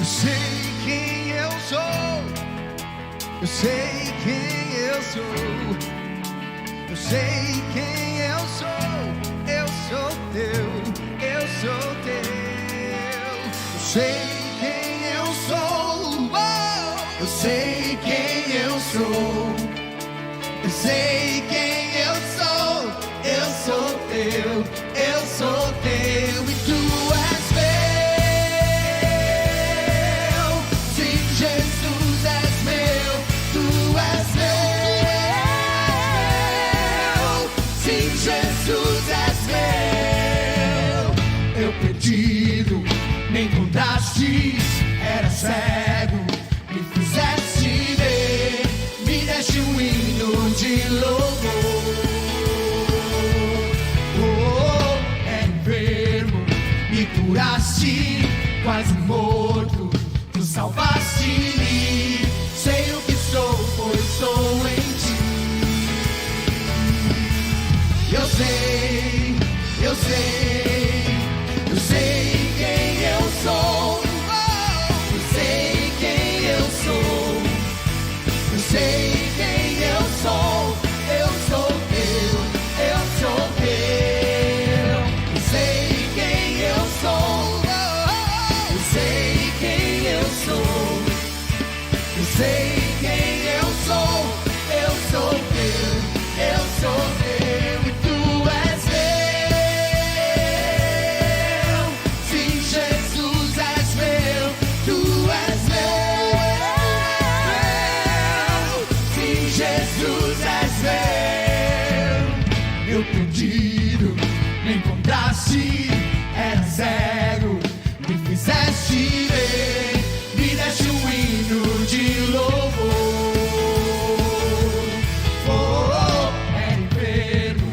Eu sei quem eu sou, eu sei quem eu sou, eu sei quem eu sou teu, eu sou teu. Eu sei quem eu sou, oh, eu sei quem eu sou, eu sei quem eu sou teu, eu sou teu e tu és meu. Sim, Jesus és meu, tu és meu. Sim, Jesus és meu. Eu perdido, me encontraste, era cego, me fizeste ver, me deste um hino de louvor. Curaste, quase morto, tu salvaste-me. Sei o que sou, pois sou em ti. Eu sei, eu sei, eu sei quem eu sou. Eu sei quem eu sou. Eu sei quem eu sou. Eu sou teu, eu sou teu. Eu sei quem eu sou. Eu sei quem eu sou. Eu sei quem eu sou. Eu sou teu, eu sou teu e tu és meu. Sim, Jesus és meu, tu és meu. Sim, Jesus és meu. Eu perdido, me encontraste, era cego, me fizeste ver, me deste um hino de louvor. Oh, era enfermo,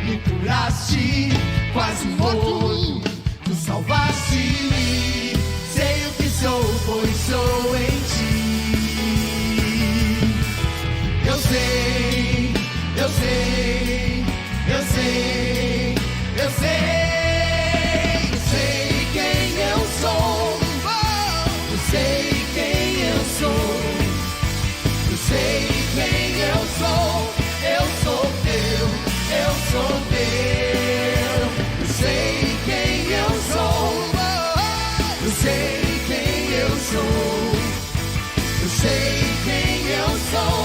me curaste, quase morto, tu salvaste-me. Sei o que sou, pois sou em ti. Eu sei, eu sei, eu sei, eu sei. Eu sei quem eu sou, eu sei quem eu sou, eu sou teu, eu sou teu. Eu sei quem eu sou, eu sei quem eu sou, eu sei quem eu sou,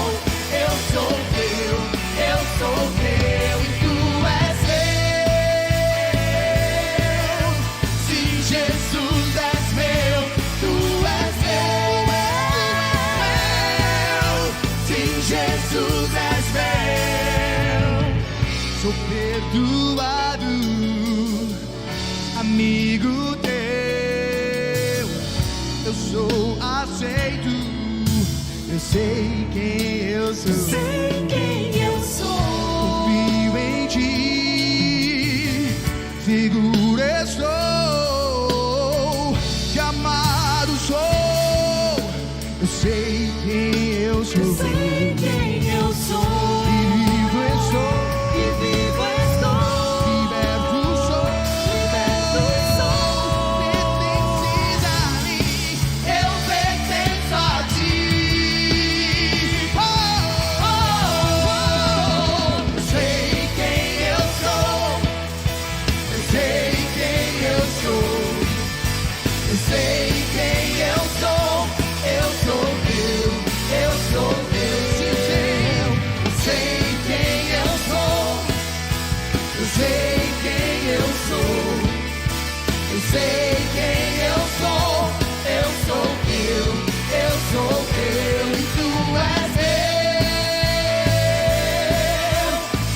eu sou teu, eu sou teu e tu és meu. Sim, Jesus és meu. Jesus és meu. Sou perdoado, amigo teu. Eu sou aceito. Eu sei quem eu sou. Eu sei quem eu sou. Confio em ti, seguro estou, que amado sou. Eu sei quem eu sou. Eu sei quem eu sou. E vivo estou. E vivo estou. Liberto sou. Liberto sou. Pertences a mim. Eu pertenço a ti. Oh, oh, oh. Eu sei quem eu sou. Eu sei quem eu sou. Eu sei quem eu sou. Eu sou teu. Eu sou teu. Eu sei quem eu sou. Eu sei quem eu sou. Eu sei quem eu sou. Eu sou teu. Eu sou teu e tu és meu.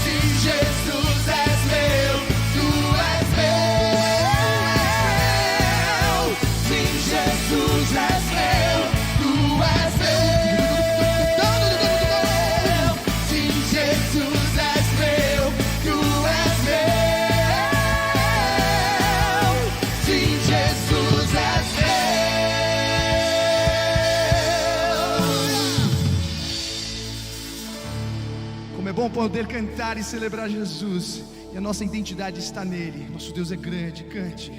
Sim, Jesus és meu. Tu és meu. Sim, Jesus és meu. Tu és meu. Sim, Jesus és meu. Tu és meu. Sim, Jesus és meu. Como é bom poder cantar e celebrar Jesus. E a nossa identidade está nele. Nosso Deus é grande, cante.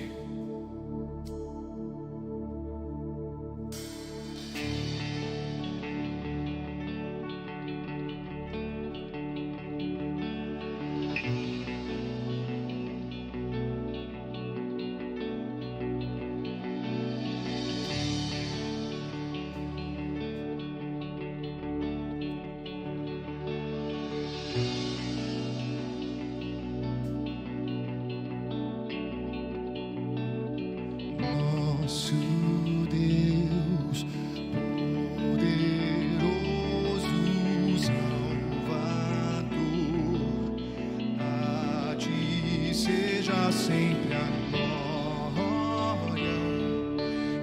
sempre a glória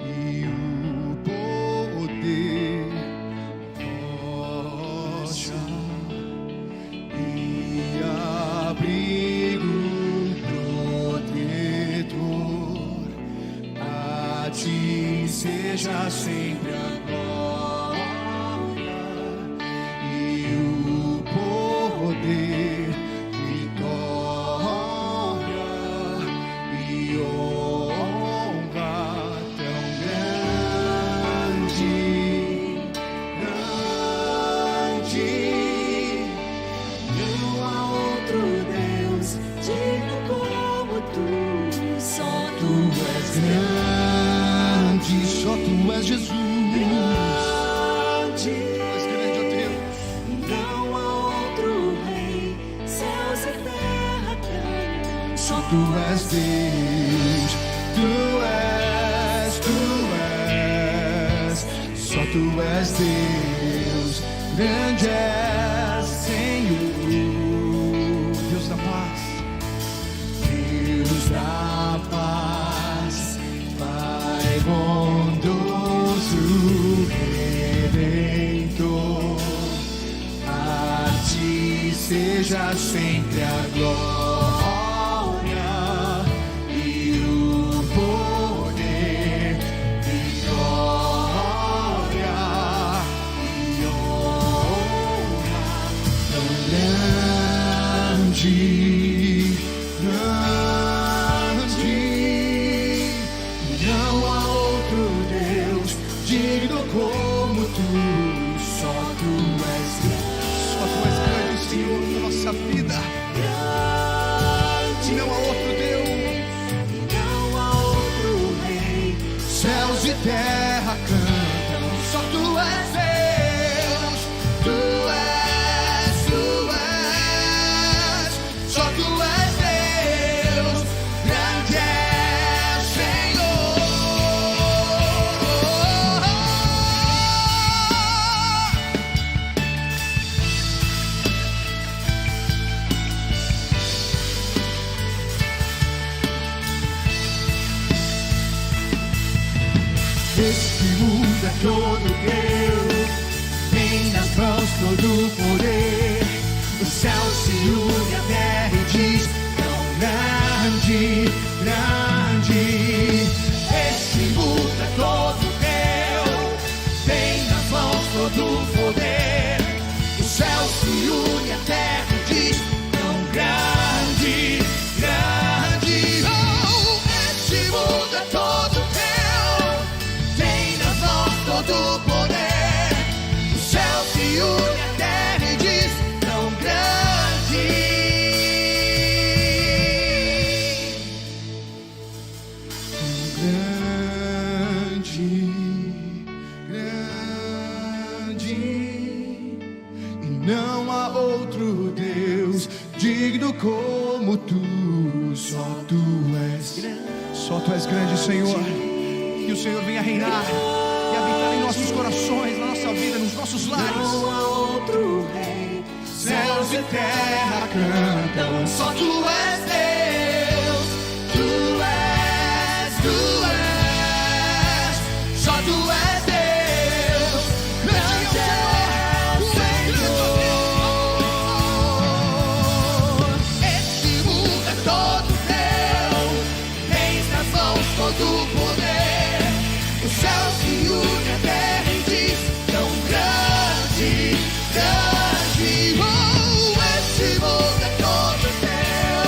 e o poder, rocha e abrigo protetor. A ti seja sempre a glória e o poder, vitória e honra tão grande, grande. Não há outro Deus digno como tu. Só Tu és grande, só tu és Jesus. Tu és grande, ó Deus. Não há outro rei, céus e terra cantam. Só Tu és Deus, só tu és Deus, grande és, Senhor, Deus da paz, Deus da paz, Pai bondoso, Redentor, a ti seja sempre a glória e o poder, vitória e honra tão grande, grande. Não há outro Deus digno como tu. Só tu és grande, Senhor, na nossa vida. grande. Não há outro Deus. Não há outro rei. Céus e terra cantam. Só tu és Deus. Tu és. Só tu és Deus. Grande és, Senhor. Este mundo é todo teu, tem nas mãos todo o poder. O céu se une à terra e diz: tão grande, grande. Este mundo é todo teu, tem nas mãos todo o poder. O céu se une à terra e diz: tão grande, grande. Oh, este mundo é todo teu, tem nas mãos todo o poder. O céu se une à terra e diz: tão grande, grande. E não há outro Deus digno como tu. Só tu és grande, Senhor. Que o Senhor venha reinar e habitar em nossos corações, na nossa vida, nos nossos lares. Não há outro rei. Céus e terra cantam. Só tu és Deus. Tu és. Só tu és Deus. Grande é o Senhor. Este mundo é todo teu, tens nas mãos todo o poder. O céu se une à terra e diz: tão grande, grande. Oh, este mundo é todo teu,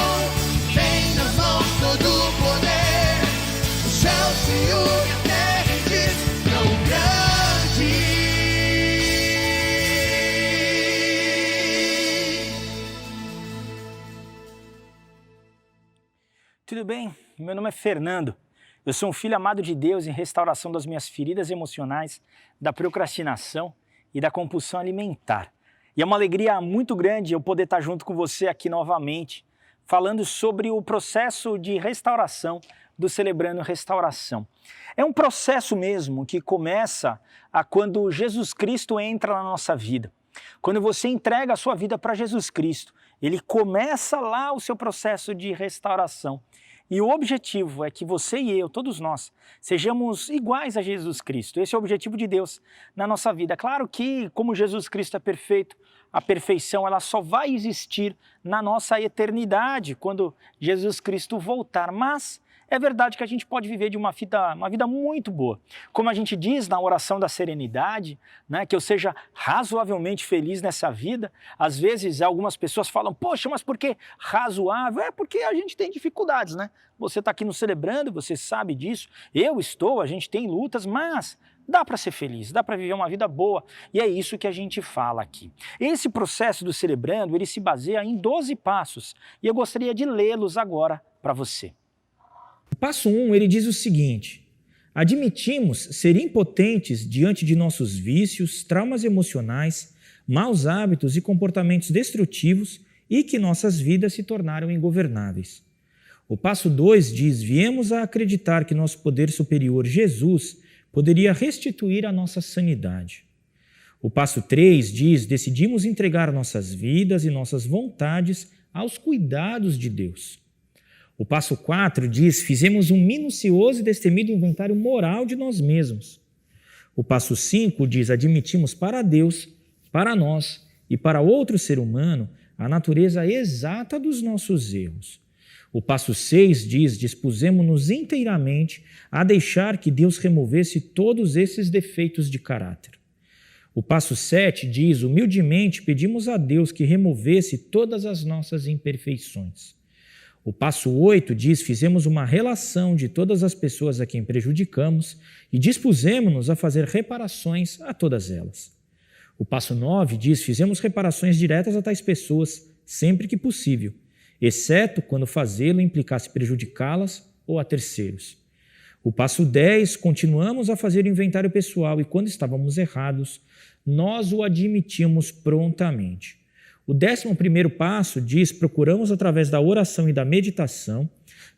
tem nas mãos todo o poder. O céu se une à terra e diz: tão grande. Tudo bem? Meu nome é Fernando. Eu sou um filho amado de Deus em restauração das minhas feridas emocionais, da procrastinação e da compulsão alimentar. E é uma alegria muito grande eu poder estar junto com você aqui novamente, falando sobre o processo de restauração do Celebrando Restauração. É um processo mesmo que começa quando Jesus Cristo entra na nossa vida. Quando você entrega a sua vida para Jesus Cristo, ele começa lá o seu processo de restauração. E o objetivo é que você e eu, todos nós, sejamos iguais a Jesus Cristo. Esse é o objetivo de Deus na nossa vida. Claro que, como Jesus Cristo é perfeito, a perfeição ela só vai existir na nossa eternidade, quando Jesus Cristo voltar. Mas é verdade que a gente pode viver de uma vida muito boa. Como a gente diz na oração da serenidade, né, que eu seja razoavelmente feliz nessa vida. Às vezes algumas pessoas falam, poxa, mas por que razoável? É porque a gente tem dificuldades, né? Você está aqui nos celebrando, você sabe disso, eu estou, a gente tem lutas, mas dá para ser feliz, dá para viver uma vida boa. E é isso que a gente fala aqui. Esse processo do celebrando, ele se baseia em 12 passos. E eu gostaria de lê-los agora para você. O passo 1, ele diz o seguinte: admitimos ser impotentes diante de nossos vícios, traumas emocionais, maus hábitos e comportamentos destrutivos e que nossas vidas se tornaram ingovernáveis. O passo 2 diz: viemos a acreditar que nosso poder superior, Jesus, poderia restituir a nossa sanidade. O passo 3 diz: decidimos entregar nossas vidas e nossas vontades aos cuidados de Deus. O passo 4 diz: fizemos um minucioso e destemido inventário moral de nós mesmos. O passo 5 diz: admitimos para Deus, para nós e para outro ser humano a natureza exata dos nossos erros. O passo 6 diz: dispusemos-nos inteiramente a deixar que Deus removesse todos esses defeitos de caráter. O passo 7 diz: humildemente pedimos a Deus que removesse todas as nossas imperfeições. O passo 8 diz: fizemos uma relação de todas as pessoas a quem prejudicamos e dispusemos-nos a fazer reparações a todas elas. O passo 9 diz: fizemos reparações diretas a tais pessoas sempre que possível, exceto quando fazê-lo implicasse prejudicá-las ou a terceiros. O passo 10, continuamos a fazer o inventário pessoal e quando estávamos errados, nós o admitimos prontamente. O 11º passo diz: procuramos através da oração e da meditação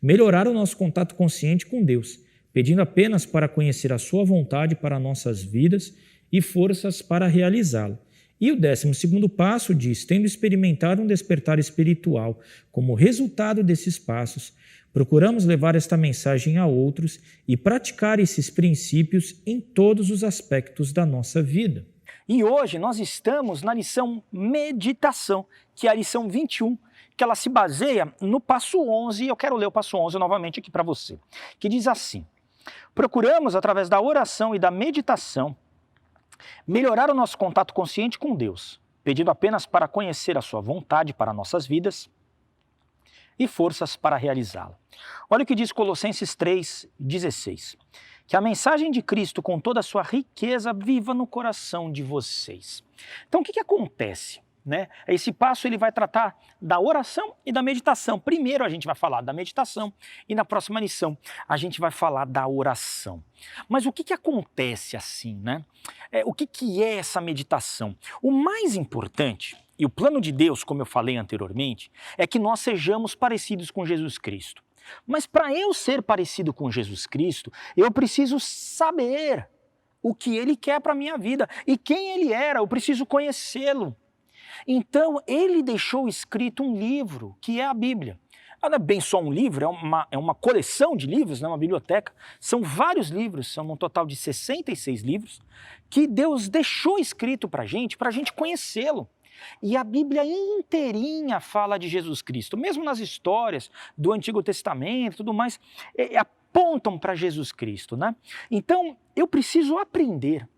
melhorar o nosso contato consciente com Deus, pedindo apenas para conhecer a sua vontade para nossas vidas e forças para realizá-la. E o 12º passo diz: tendo experimentado um despertar espiritual como resultado desses passos, procuramos levar esta mensagem a outros e praticar esses princípios em todos os aspectos da nossa vida. E hoje nós estamos na lição meditação, que é a lição 21, que ela se baseia no passo 11, e eu quero ler o passo 11 novamente aqui para você, que diz assim: procuramos, através da oração e da meditação, melhorar o nosso contato consciente com Deus, pedindo apenas para conhecer a sua vontade para nossas vidas e forças para realizá-la. Olha o que diz Colossenses 3,16. Que a mensagem de Cristo com toda a sua riqueza viva no coração de vocês. Então o que acontece? Né? Esse passo ele vai tratar da oração e da meditação. Primeiro a gente vai falar da meditação e na próxima lição a gente vai falar da oração. Mas o que acontece assim, né? O que é essa meditação? O mais importante, e o plano de Deus, como eu falei anteriormente, é que nós sejamos parecidos com Jesus Cristo. Mas para eu ser parecido com Jesus Cristo, eu preciso saber o que Ele quer para a minha vida e quem Ele era, eu preciso conhecê-lo. Então, Ele deixou escrito um livro, que é a Bíblia. Não é bem só um livro, é uma coleção de livros, né, uma biblioteca. São vários livros, são um total de 66 livros, que Deus deixou escrito para a gente conhecê-lo. E a Bíblia inteirinha fala de Jesus Cristo, mesmo nas histórias do Antigo Testamento e tudo mais, apontam para Jesus Cristo, né? Então, eu preciso aprender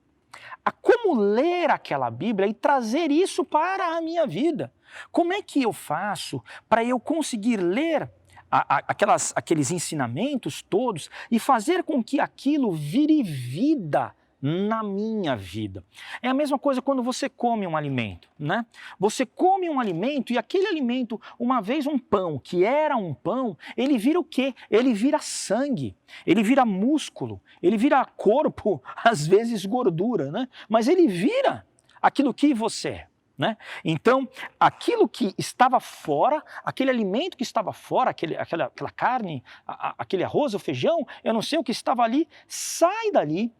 a como ler aquela Bíblia e trazer isso para a minha vida. Como é que eu faço para eu conseguir ler aqueles ensinamentos todos e fazer com que aquilo vire vida na minha vida? É a mesma coisa quando você come um alimento, né? Você come um alimento e aquele alimento, uma vez um pão, que era um pão, ele vira o quê? Ele vira sangue, ele vira músculo, ele vira corpo, às vezes gordura, né? Mas ele vira aquilo que você é. Né? Então, aquilo que estava fora, aquele alimento que estava fora, aquela carne, aquele arroz ou feijão, eu não sei o que estava ali, sai dali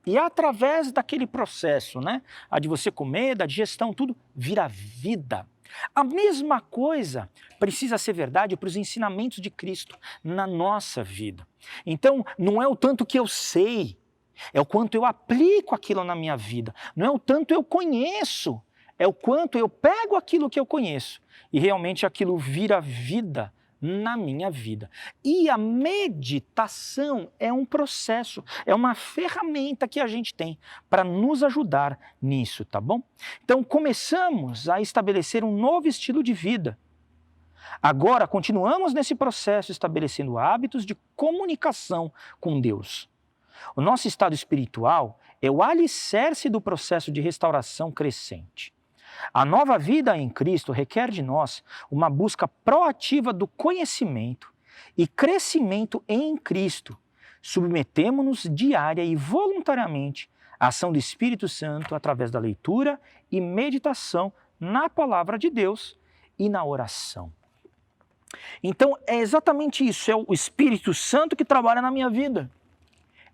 e através daquele processo, né, a de você comer, da digestão, tudo, vira vida. A mesma coisa precisa ser verdade para os ensinamentos de Cristo na nossa vida. Então, não é o tanto que eu sei, é o quanto eu aplico aquilo na minha vida. Não é o tanto eu conheço, é o quanto eu pego aquilo que eu conheço e realmente aquilo vira vida na minha vida. E a meditação é um processo, é uma ferramenta que a gente tem para nos ajudar nisso, tá bom? Então começamos a estabelecer um novo estilo de vida. Agora continuamos nesse processo estabelecendo hábitos de comunicação com Deus. O nosso estado espiritual é o alicerce do processo de restauração crescente. A nova vida em Cristo requer de nós uma busca proativa do conhecimento e crescimento em Cristo. Submetemo-nos diária e voluntariamente à ação do Espírito Santo através da leitura e meditação na palavra de Deus e na oração. Então é exatamente isso, é o Espírito Santo que trabalha na minha vida.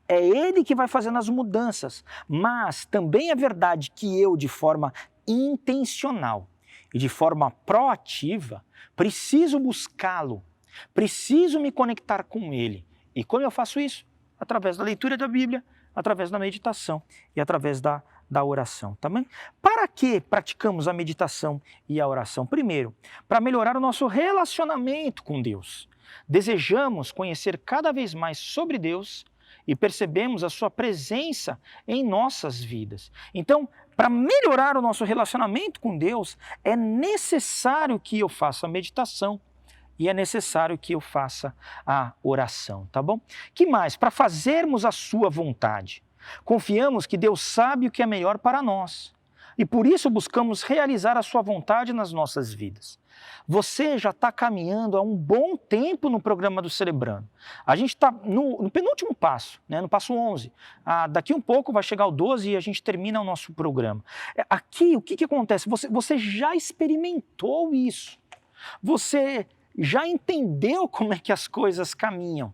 É Ele que vai fazendo as mudanças, mas também é verdade que eu, de forma intencional e de forma proativa, preciso buscá-lo, preciso me conectar com ele. E como eu faço isso? Através da leitura da Bíblia, através da meditação e através da oração também. Para que praticamos a meditação e a oração? Primeiro, para melhorar o nosso relacionamento com Deus. Desejamos conhecer cada vez mais sobre Deus e percebemos a sua presença em nossas vidas. Então, para melhorar o nosso relacionamento com Deus, é necessário que eu faça a meditação e é necessário que eu faça a oração, tá bom? Que mais? Para fazermos a sua vontade. Confiamos que Deus sabe o que é melhor para nós e por isso buscamos realizar a sua vontade nas nossas vidas. Você já está caminhando há um bom tempo no programa do Celebrando. A gente está no penúltimo passo, né, no passo 11. Daqui um pouco vai chegar o 12 e a gente termina o nosso programa. Aqui, o que acontece? Você já experimentou isso. Você já entendeu como é que as coisas caminham.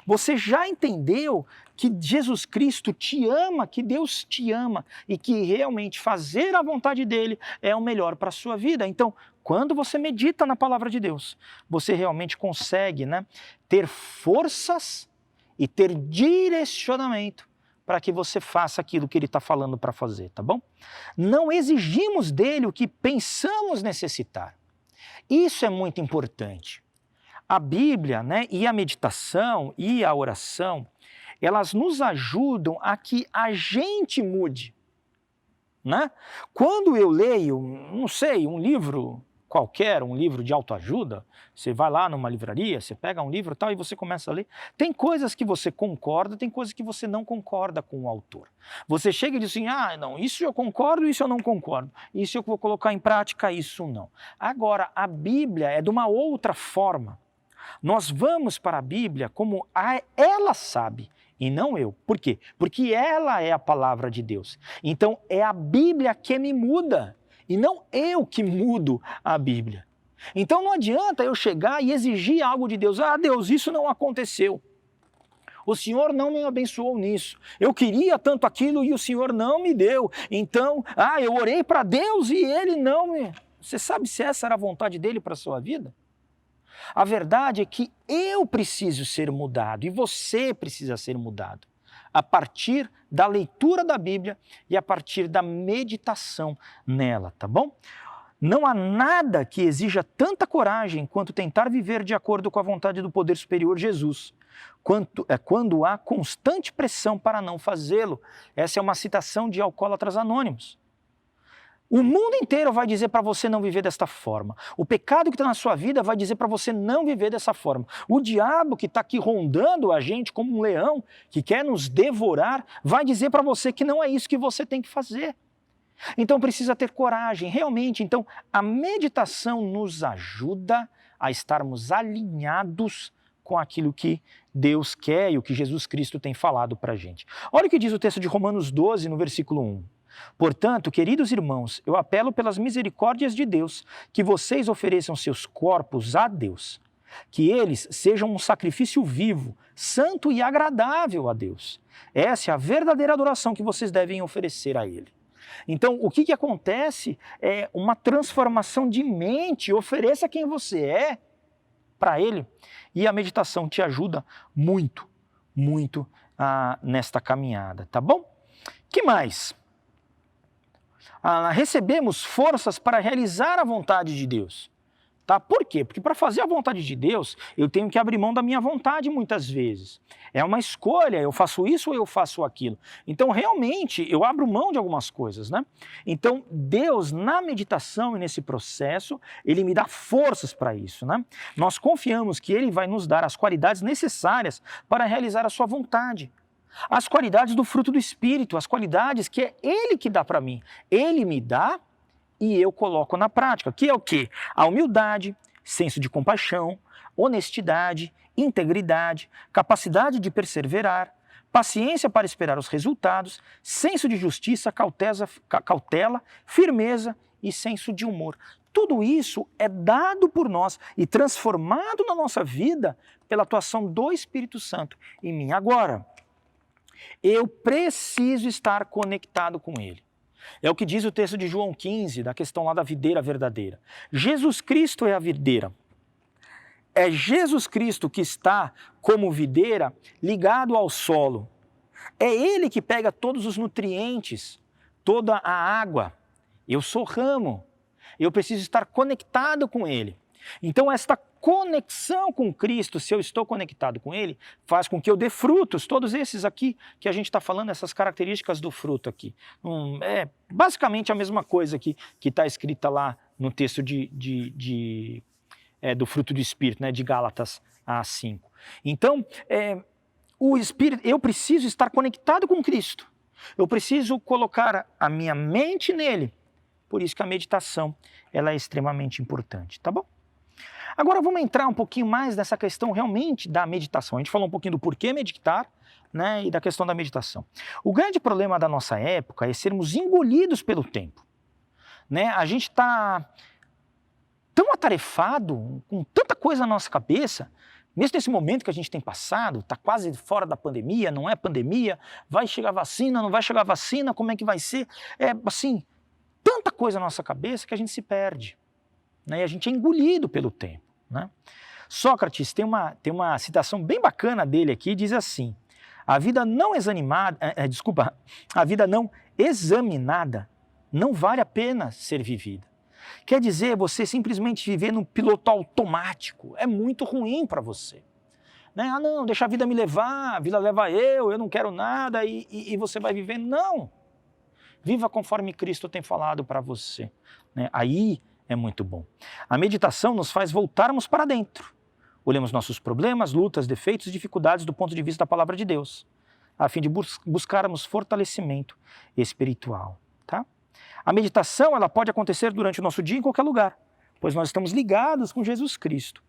Você já entendeu que Jesus Cristo te ama, que Deus te ama e que realmente fazer a vontade dele é o melhor para a sua vida. Então, quando você medita na palavra de Deus, você realmente consegue, né, ter forças e ter direcionamento para que você faça aquilo que ele está falando para fazer, tá bom? Não exigimos dele o que pensamos necessitar. Isso é muito importante. A Bíblia, né, e a meditação e a oração, elas nos ajudam a que a gente mude, né? Quando eu leio, não sei, um livro qualquer, um livro de autoajuda, você vai lá numa livraria, você pega um livro e tal e você começa a ler, tem coisas que você concorda, tem coisas que você não concorda com o autor. Você chega e diz assim, não, isso eu concordo, isso eu não concordo, isso eu vou colocar em prática, isso não. Agora, a Bíblia é de uma outra forma. Nós vamos para a Bíblia como ela sabe e não eu. Por quê? Porque ela é a palavra de Deus. Então é a Bíblia que me muda e não eu que mudo a Bíblia. Então não adianta eu chegar e exigir algo de Deus. Deus, isso não aconteceu. O Senhor não me abençoou nisso. Eu queria tanto aquilo e o Senhor não me deu. Então, eu orei para Deus e Ele não me... Você sabe se essa era a vontade dEle para a sua vida? A verdade é que eu preciso ser mudado e você precisa ser mudado a partir da leitura da Bíblia e a partir da meditação nela, tá bom? Não há nada que exija tanta coragem quanto tentar viver de acordo com a vontade do poder superior Jesus, quando há constante pressão para não fazê-lo. Essa é uma citação de Alcoólatras Anônimos. O mundo inteiro vai dizer para você não viver desta forma. O pecado que está na sua vida vai dizer para você não viver dessa forma. O diabo que está aqui rondando a gente como um leão, que quer nos devorar, vai dizer para você que não é isso que você tem que fazer. Então precisa ter coragem, realmente. Então a meditação nos ajuda a estarmos alinhados com aquilo que Deus quer e o que Jesus Cristo tem falado para a gente. Olha o que diz o texto de Romanos 12, no versículo 1. Portanto, queridos irmãos, eu apelo pelas misericórdias de Deus que vocês ofereçam seus corpos a Deus, que eles sejam um sacrifício vivo, santo e agradável a Deus. Essa é a verdadeira adoração que vocês devem oferecer a Ele. Então, o que acontece é uma transformação de mente. Ofereça quem você é para Ele. E a meditação te ajuda muito, muito nesta caminhada, tá bom? Que mais? Recebemos forças para realizar a vontade de Deus. Tá? Por quê? Porque para fazer a vontade de Deus, eu tenho que abrir mão da minha vontade muitas vezes. É uma escolha, eu faço isso ou eu faço aquilo. Então, realmente, eu abro mão de algumas coisas, né? Então, Deus, na meditação e nesse processo, Ele me dá forças para isso, né? Nós confiamos que Ele vai nos dar as qualidades necessárias para realizar a sua vontade. As qualidades do fruto do Espírito, as qualidades que é Ele que dá para mim. Ele me dá e eu coloco na prática, que é o quê? A humildade, senso de compaixão, honestidade, integridade, capacidade de perseverar, paciência para esperar os resultados, senso de justiça, cautela, firmeza e senso de humor. Tudo isso é dado por nós e transformado na nossa vida pela atuação do Espírito Santo em mim. Agora, eu preciso estar conectado com Ele. É o que diz o texto de João 15, da questão lá da videira verdadeira. Jesus Cristo é a videira. É Jesus Cristo que está como videira ligado ao solo. É Ele que pega todos os nutrientes, toda a água. Eu sou ramo. Eu preciso estar conectado com Ele. Então, esta conexão com Cristo, se eu estou conectado com Ele, faz com que eu dê frutos, todos esses aqui que a gente está falando, essas características do fruto aqui. É basicamente a mesma coisa que está escrita lá no texto do fruto do Espírito, né, de Gálatas 5. Então, o Espírito, eu preciso estar conectado com Cristo. Eu preciso colocar a minha mente nele. Por isso que a meditação ela é extremamente importante, tá bom? Agora vamos entrar um pouquinho mais nessa questão realmente da meditação. A gente falou um pouquinho do porquê meditar, né, e da questão da meditação. O grande problema da nossa época é sermos engolidos pelo tempo. Né? A gente está tão atarefado, com tanta coisa na nossa cabeça, mesmo nesse momento que a gente tem passado, está quase fora da pandemia, não é pandemia, vai chegar vacina, não vai chegar vacina, como é que vai ser? Assim, tanta coisa na nossa cabeça que a gente se perde. Né? E a gente é engolido pelo tempo. Né? Sócrates tem uma citação bem bacana dele aqui, diz assim: a vida não examinada não vale a pena ser vivida. Quer dizer, você simplesmente viver no piloto automático é muito ruim para você. Né? Não, deixa a vida me levar, a vida leva eu não quero nada e você vai viver. Não! Viva conforme Cristo tem falado para você. Né? Aí é muito bom. A meditação nos faz voltarmos para dentro. Olhamos nossos problemas, lutas, defeitos e dificuldades do ponto de vista da palavra de Deus, a fim de buscarmos fortalecimento espiritual. Tá? A meditação ela pode acontecer durante o nosso dia em qualquer lugar, pois nós estamos ligados com Jesus Cristo.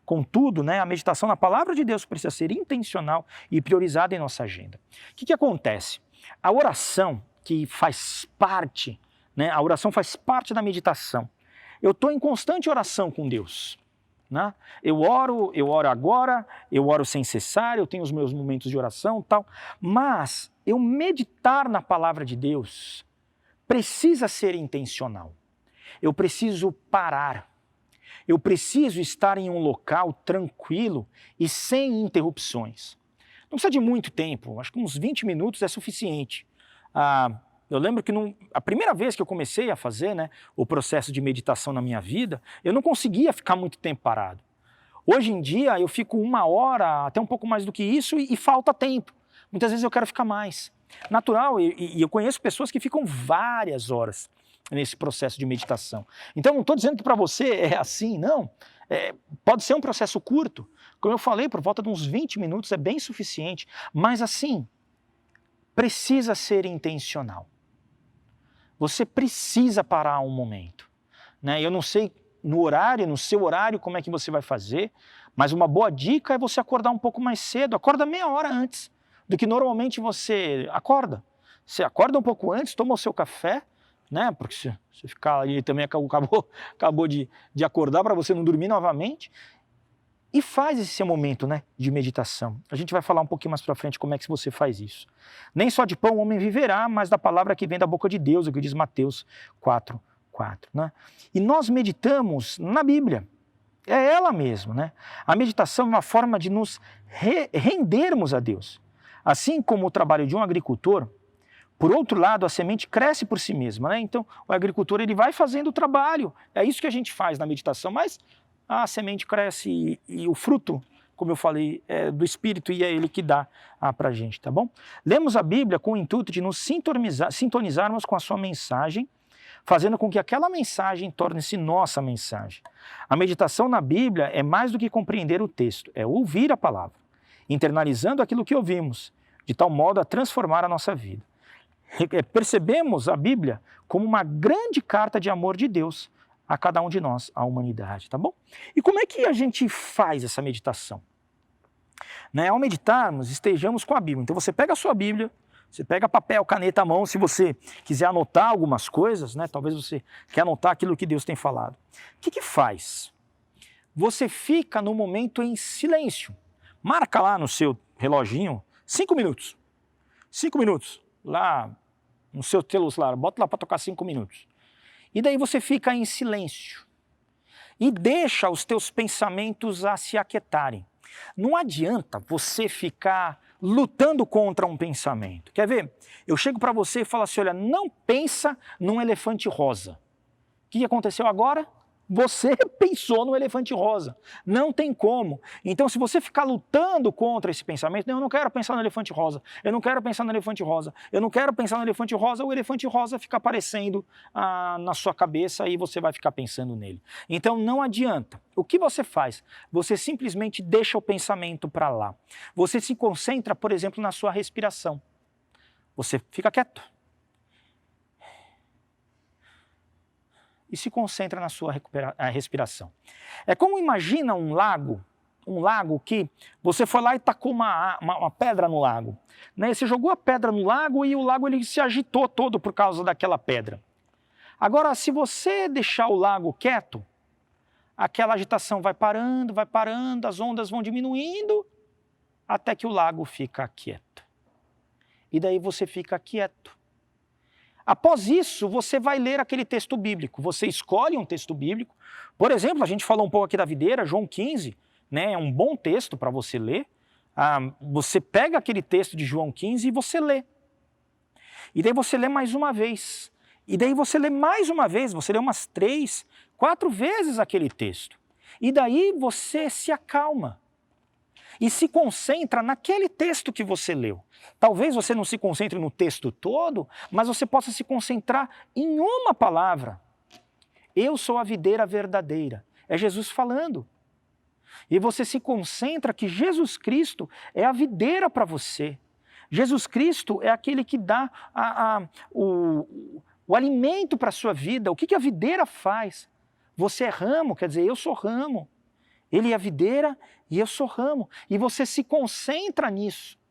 Contudo, né, a meditação na palavra de Deus precisa ser intencional e priorizada em nossa agenda. O que acontece? A oração que faz parte, né, a oração faz parte da meditação. Eu estou em constante oração com Deus. Né? Eu oro agora, eu oro sem cessar, eu tenho os meus momentos de oração e tal, mas eu meditar na palavra de Deus precisa ser intencional. Eu preciso parar. Eu preciso estar em um local tranquilo e sem interrupções. Não precisa de muito tempo, acho que uns 20 minutos é suficiente. Eu lembro que a primeira vez que eu comecei a fazer, né, o processo de meditação na minha vida, eu não conseguia ficar muito tempo parado. Hoje em dia eu fico 1 hora, até um pouco mais do que isso, e falta tempo. Muitas vezes eu quero ficar mais. Natural, e eu conheço pessoas que ficam várias horas nesse processo de meditação. Então não estou dizendo que para você é assim, não. Pode ser um processo curto. Como eu falei, por volta de uns 20 minutos é bem suficiente. Mas assim, precisa ser intencional. Você precisa parar um momento. Né? Eu não sei no seu horário, como é que você vai fazer, mas uma boa dica é você acordar um pouco mais cedo. Acorda meia hora antes do que normalmente você acorda. Você acorda um pouco antes, toma o seu café, né? Porque se você ficar ali também acabou de acordar para você não dormir novamente. E faz esse seu momento, né, de meditação. A gente vai falar um pouquinho mais para frente como é que você faz isso. Nem só de pão o homem viverá, mas da palavra que vem da boca de Deus, o que diz Mateus 4:4, né? E nós meditamos na Bíblia. É ela mesma, né? A meditação é uma forma de nos rendermos a Deus. Assim como o trabalho de um agricultor, por outro lado, a semente cresce por si mesma, né? Então, o agricultor ele vai fazendo o trabalho. É isso que a gente faz na meditação, mas a semente cresce e o fruto, como eu falei, é do Espírito e é Ele que dá para a gente, tá bom? Lemos a Bíblia com o intuito de nos sintonizarmos com a sua mensagem, fazendo com que aquela mensagem torne-se nossa mensagem. A meditação na Bíblia é mais do que compreender o texto, é ouvir a palavra, internalizando aquilo que ouvimos, de tal modo a transformar a nossa vida. Percebemos a Bíblia como uma grande carta de amor de Deus a cada um de nós, a humanidade, tá bom? E como é que a gente faz essa meditação? Né? Ao meditarmos, estejamos com a Bíblia. Então você pega a sua Bíblia, você pega papel, caneta à mão, se você quiser anotar algumas coisas, né? Talvez você quer anotar aquilo que Deus tem falado. O que faz? Você fica no momento em silêncio. Marca lá no seu reloginho 5 minutos. 5 minutos. Lá no seu celular, bota lá para tocar 5 minutos. E daí você fica em silêncio. E deixa os teus pensamentos a se aquietarem. Não adianta você ficar lutando contra um pensamento. Quer ver? Eu chego para você e falo assim, olha, não pensa num elefante rosa. O que aconteceu agora? Você pensou no elefante rosa. Não tem como. Então, se você ficar lutando contra esse pensamento, não, eu não quero pensar no elefante rosa, eu não quero pensar no elefante rosa, eu não quero pensar no elefante rosa, o elefante rosa fica aparecendo na sua cabeça e você vai ficar pensando nele. Então, não adianta. O que você faz? Você simplesmente deixa o pensamento para lá. Você se concentra, por exemplo, na sua respiração. Você fica quieto. E se concentra na sua respiração. É como imagina um lago que você foi lá e tacou uma pedra no lago. Né? Você jogou a pedra no lago e o lago ele se agitou todo por causa daquela pedra. Agora, se você deixar o lago quieto, aquela agitação vai parando, as ondas vão diminuindo, até que o lago fica quieto. E daí você fica quieto. Após isso, você vai ler aquele texto bíblico. Você escolhe um texto bíblico. Por exemplo, a gente falou um pouco aqui da videira, João 15, né? É um bom texto para você ler. Você pega aquele texto de João 15 e você lê. E daí você lê mais uma vez. E daí você lê mais uma vez, você lê umas 3, 4 vezes aquele texto. E daí você se acalma. E se concentra naquele texto que você leu. Talvez você não se concentre no texto todo, mas você possa se concentrar em uma palavra. Eu sou a videira verdadeira. É Jesus falando. E você se concentra que Jesus Cristo é a videira para você. Jesus Cristo é aquele que dá o alimento para a sua vida. O que a videira faz? Você é ramo, quer dizer, eu sou ramo. Ele é a videira e eu sou ramo. E você se concentra nisso.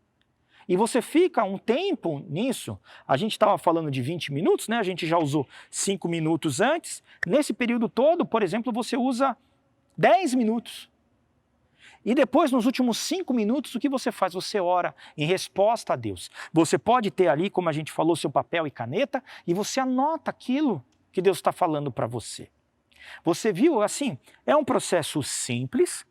E você fica um tempo nisso. A gente estava falando de 20 minutos, né? A gente já usou 5 minutos antes. Nesse período todo, por exemplo, você usa 10 minutos. E depois, nos últimos 5 minutos, o que você faz? Você ora em resposta a Deus. Você pode ter ali, como a gente falou, seu papel e caneta, e você anota aquilo que Deus está falando para você. Você viu, assim, é um processo simples,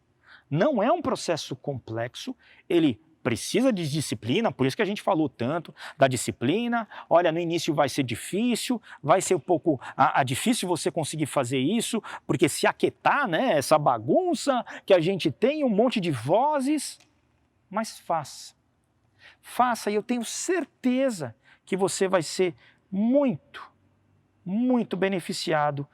não é um processo complexo, ele precisa de disciplina, por isso que a gente falou tanto da disciplina. Olha, no início vai ser difícil, vai ser um pouco difícil você conseguir fazer isso, porque se aquietar, né, essa bagunça que a gente tem, um monte de vozes, mas faça. Faça e eu tenho certeza que você vai ser muito, muito beneficiado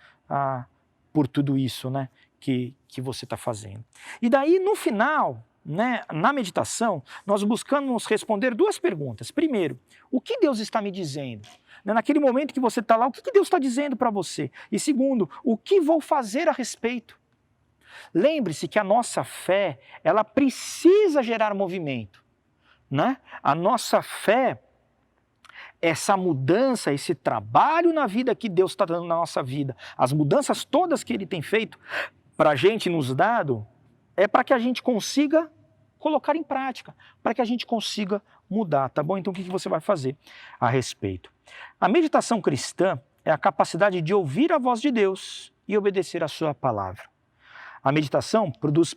por tudo isso, né, que você está fazendo. E daí, no final, né, na meditação, nós buscamos responder 2 perguntas. Primeiro, o que Deus está me dizendo? Naquele momento que você está lá, o que Deus está dizendo para você? E segundo, o que vou fazer a respeito? Lembre-se que a nossa fé, ela precisa gerar movimento. Né? A nossa fé, essa mudança, esse trabalho na vida que Deus está dando na nossa vida, as mudanças todas que Ele tem feito para a gente, nos dado, é para que a gente consiga colocar em prática, para que a gente consiga mudar, tá bom? Então o que você vai fazer a respeito? A meditação cristã é a capacidade de ouvir a voz de Deus e obedecer a sua palavra. A meditação produz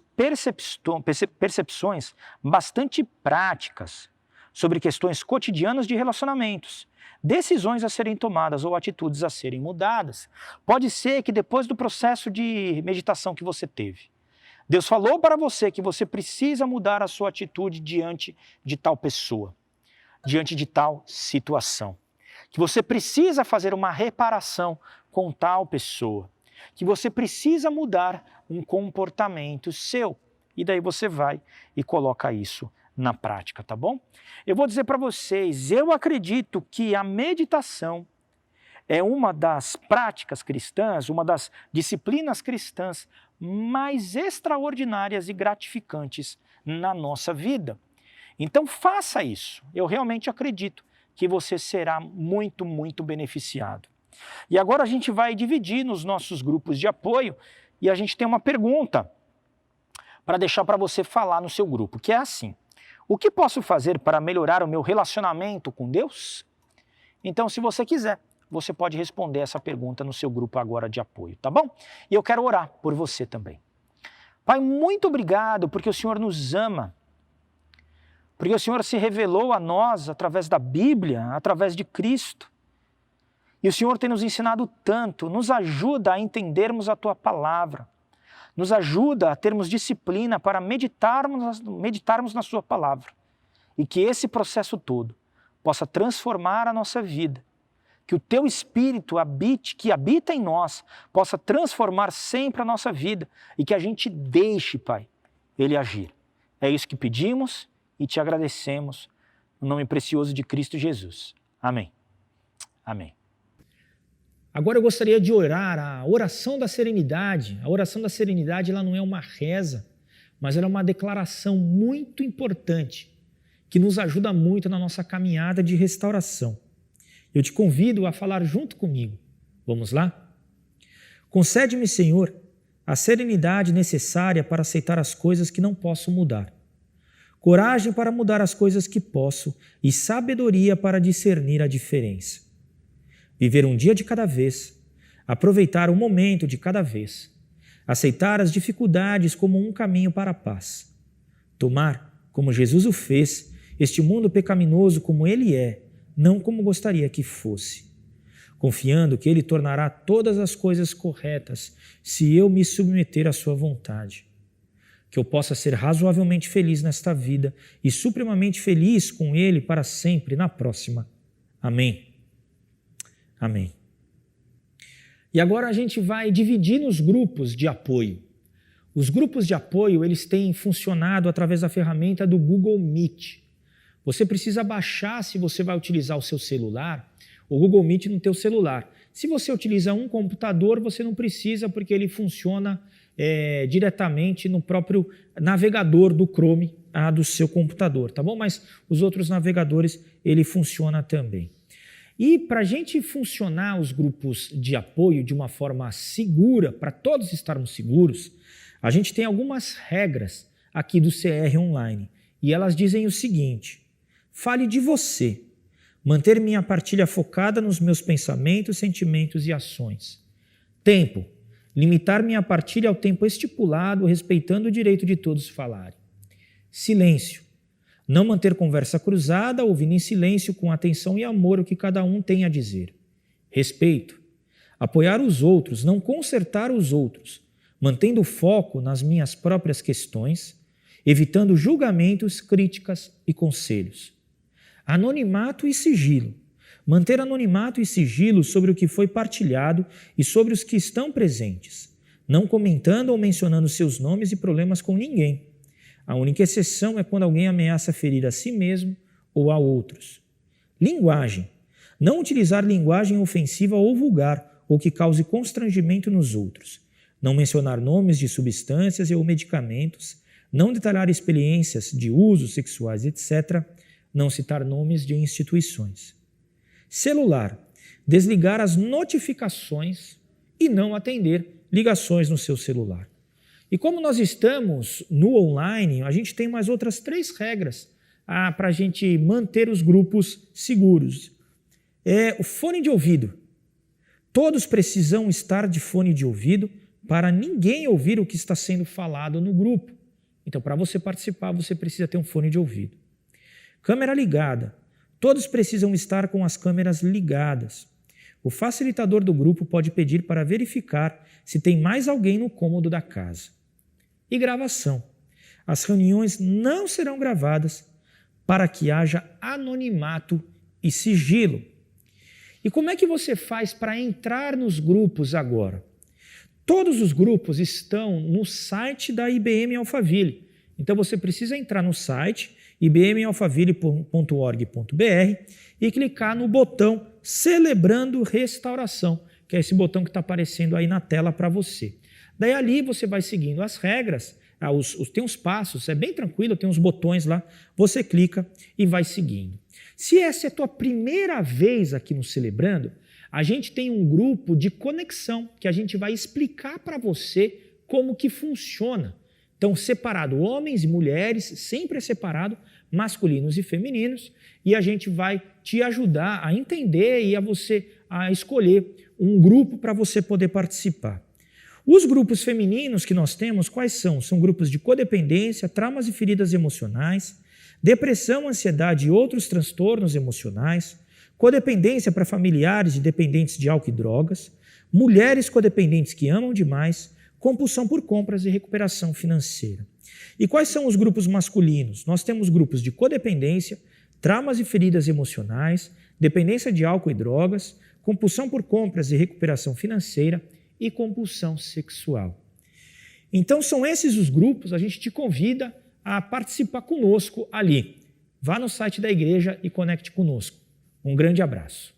percepções bastante práticas sobre questões cotidianas de relacionamentos, decisões a serem tomadas ou atitudes a serem mudadas. Pode ser que depois do processo de meditação que você teve, Deus falou para você que você precisa mudar a sua atitude diante de tal pessoa, diante de tal situação, que você precisa fazer uma reparação com tal pessoa, que você precisa mudar um comportamento seu. E daí você vai e coloca isso na prática, tá bom? Eu vou dizer para vocês, eu acredito que a meditação é uma das práticas cristãs, uma das disciplinas cristãs mais extraordinárias e gratificantes na nossa vida. Então faça isso. Eu realmente acredito que você será muito, muito beneficiado. E agora a gente vai dividir nos nossos grupos de apoio e a gente tem uma pergunta para deixar para você falar no seu grupo, que é assim: o que posso fazer para melhorar o meu relacionamento com Deus? Então, se você quiser, você pode responder essa pergunta no seu grupo agora de apoio, tá bom? E eu quero orar por você também. Pai, muito obrigado porque o Senhor nos ama, porque o Senhor se revelou a nós através da Bíblia, através de Cristo. E o Senhor tem nos ensinado tanto, nos ajuda a entendermos a Tua palavra, nos ajuda a termos disciplina para meditarmos na Sua palavra. E que esse processo todo possa transformar a nossa vida, que o Teu Espírito que habita em nós, possa transformar sempre a nossa vida e que a gente deixe, Pai, Ele agir. É isso que pedimos e te agradecemos, no nome precioso de Cristo Jesus. Amém. Amém. Agora eu gostaria de orar a oração da serenidade. A oração da serenidade ela não é uma reza, mas ela é uma declaração muito importante que nos ajuda muito na nossa caminhada de restauração. Eu te convido a falar junto comigo. Vamos lá? Concede-me, Senhor, a serenidade necessária para aceitar as coisas que não posso mudar, coragem para mudar as coisas que posso e sabedoria para discernir a diferença. Viver um dia de cada vez, aproveitar um momento de cada vez, aceitar as dificuldades como um caminho para a paz, tomar, como Jesus o fez, este mundo pecaminoso como ele é, não como gostaria que fosse, confiando que ele tornará todas as coisas corretas se eu me submeter à sua vontade. Que eu possa ser razoavelmente feliz nesta vida e supremamente feliz com ele para sempre na próxima. Amém. Amém. E agora a gente vai dividir nos grupos de apoio. Os grupos de apoio, eles têm funcionado através da ferramenta do Google Meet. Você precisa baixar, se você vai utilizar o seu celular, o Google Meet no teu celular. Se você utiliza um computador, você não precisa, porque ele funciona diretamente no próprio navegador do Chrome do seu computador, tá bom? Mas os outros navegadores, ele funciona também. E para a gente funcionar os grupos de apoio de uma forma segura, para todos estarmos seguros, a gente tem algumas regras aqui do CR Online. E elas dizem o seguinte: fale de você, manter minha partilha focada nos meus pensamentos, sentimentos e ações. Tempo, limitar minha partilha ao tempo estipulado, respeitando o direito de todos falarem. Silêncio, não manter conversa cruzada, ouvindo em silêncio com atenção e amor o que cada um tem a dizer. Respeito, apoiar os outros, não consertar os outros, mantendo foco nas minhas próprias questões, evitando julgamentos, críticas e conselhos. Anonimato e sigilo, manter anonimato e sigilo sobre o que foi partilhado e sobre os que estão presentes, não comentando ou mencionando seus nomes e problemas com ninguém. A única exceção é quando alguém ameaça ferir a si mesmo ou a outros. Linguagem. Não utilizar linguagem ofensiva ou vulgar ou que cause constrangimento nos outros. Não mencionar nomes de substâncias ou medicamentos. Não detalhar experiências de usos sexuais, etc. Não citar nomes de instituições. Celular. Desligar as notificações e não atender ligações no seu celular. E como nós estamos no online, a gente tem mais outras 3 regras para a gente manter os grupos seguros. O fone de ouvido. Todos precisam estar de fone de ouvido para ninguém ouvir o que está sendo falado no grupo. Então, para você participar, você precisa ter um fone de ouvido. Câmera ligada. Todos precisam estar com as câmeras ligadas. O facilitador do grupo pode pedir para verificar se tem mais alguém no cômodo da casa. E gravação. As reuniões não serão gravadas para que haja anonimato e sigilo. E como é que você faz para entrar nos grupos agora? Todos os grupos estão no site da IBM Alphaville. Então você precisa entrar no site ibmalphaville.org.br e clicar no botão Celebrando Restauração, que é esse botão que está aparecendo aí na tela para você. Daí ali você vai seguindo as regras, tem uns passos, é bem tranquilo, tem uns botões lá, você clica e vai seguindo. Se essa é a tua primeira vez aqui no Celebrando, a gente tem um grupo de conexão que a gente vai explicar para você como que funciona. Então, separado homens e mulheres, sempre é separado, masculinos e femininos, e a gente vai te ajudar a entender e a escolher um grupo para você poder participar. Os grupos femininos que nós temos, quais são? São grupos de codependência, traumas e feridas emocionais, depressão, ansiedade e outros transtornos emocionais, codependência para familiares e dependentes de álcool e drogas, mulheres codependentes que amam demais, compulsão por compras e recuperação financeira. E quais são os grupos masculinos? Nós temos grupos de codependência, traumas e feridas emocionais, dependência de álcool e drogas, compulsão por compras e recuperação financeira e compulsão sexual. Então são esses os grupos, a gente te convida a participar conosco ali. Vá no site da igreja e conecte conosco. Um grande abraço.